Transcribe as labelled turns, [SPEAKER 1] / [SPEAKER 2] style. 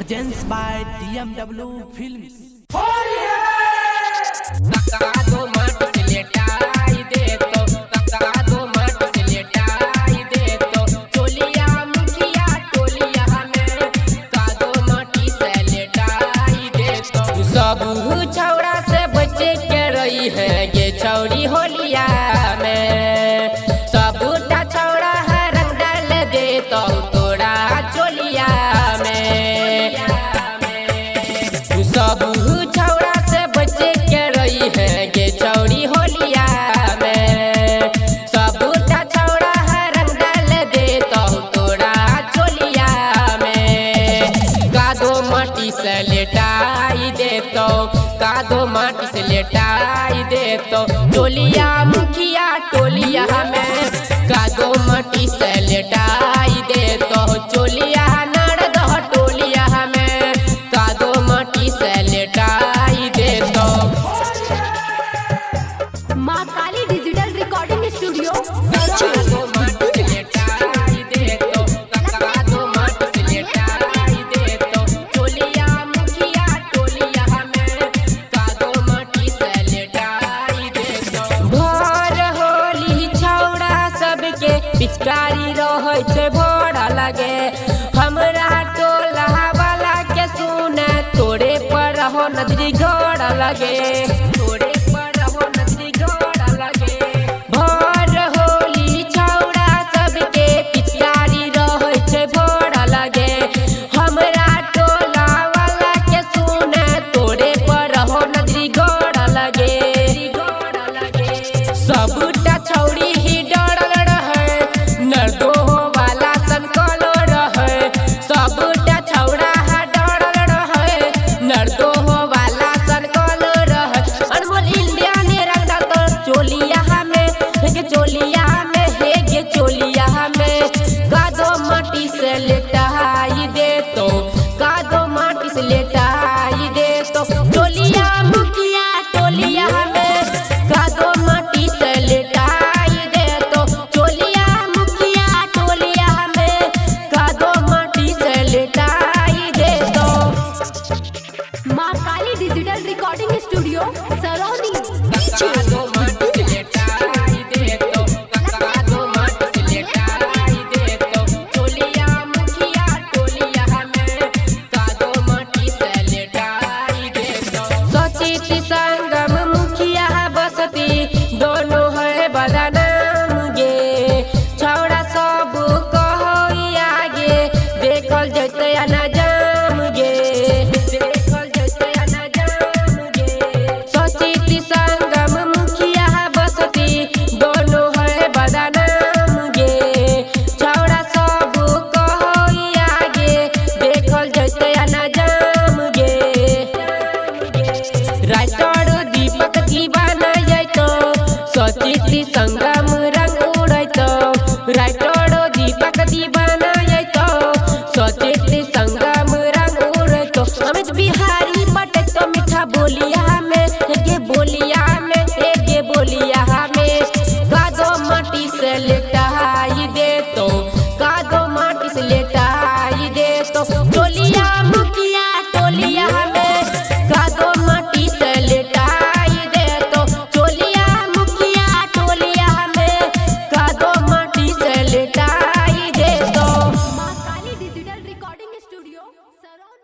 [SPEAKER 1] presents by DMW Films।
[SPEAKER 2] सब छौड़ा से बचे के रही है ये छौड़ी होलिया में। सब छौड़ा है रंग डाल दे तो तोड़ा चोलिया में। सब छौड़ा से बचे के रही है ये छौड़ी होलिया में। सब छौड़ा है रंग डाल दे तो तोड़ा चोलिया में। कादो माटी से लेटाई दे तो कादो माटी से लेटाई दे तो टोलिया मुखिया टोलिया में। कादो माटी से लेटाई दे तो चोलिया नड़ दो टोलिया में। कादो माटी से लेटाई दे तो
[SPEAKER 3] माँ काली डिजिटल रिकॉर्डिंग स्टूडियो
[SPEAKER 2] कादो माटी से लेटाई दे तो कादो माटी से लेटाई दे तो चोलिया मुखिया टोलिया में। कादो माटी से लेटाई दे तो भोर होली छौड़ा सबके पिचकारी रहे छे भोरा लगे। हमरा टोला वाला के सुने तोरे पर हो नजरी घोड़ा लगे। तोरे पर हो नजरी घोड़ा लगे। भोर होली छौड़ा सबके पिचकारी रहे छे भोरा लगे। हमरा टोला वाला के सुने तोरे पर हो नजरी घोड़ा लगे। सबटा छौड़ी ही डरल रहे नरदो वाला संकलो रहे। सबटा छौड़ा है डरल रहे नरदो वाला संकलो रहे। अनमोल इंडिया ने रंग डाल तो चोलिया में हे चोलिया में हे चोलिया में। कादो माटी से लेटाई दे तो कादो माटी से लेटाई दे तो टोलिया मुखिया टोलिया में। कादो माटी से लेटाई दे तो चोलिया मुखिया टोलिया में। कादो माटी से लेटाई दे तो
[SPEAKER 3] माँ काली डिजिटल रिकॉर्डिंग स्टूडियो सरौनी।
[SPEAKER 2] कादो माटी से लेटाई दे तो कादो माटी से लेटाई दे तो चोलिया मुखिया टोलिया में। कादो माटी से लेटाई दे तो सचित संगम मुखिया बसती दोनों है बदनाम गे। छौड़ा सब कहो आगे देखल जते न जाम गे। देखल जते न जाम गे। सचित संगम मुखिया बसती दोनों है बदनाम गे। छौड़ा सब कहो आगे देखल जते न जाम गे। राइटर दीपक दीवाना तो सचित संगम रंग उड़ैतो। राइटर दीपक दीवाना तो सचित संगम रंग उड़ैतो। अमित बिहारी बटे तो मीठा बोलिया में हे बोलिया में हे बोलिया में। कादो माटी से लेटाई दे तो कादो माटी से लेटाई दे तो टोलिया मुखिया टोलिया में। कादो माटी से लेटाई दे तो चोलिया मुखिया टोलिया में। कादो माटी से लेटाई दे तो
[SPEAKER 3] माँ काली डिजिटल रिकॉर्डिंग स्टूडियो सरौनी।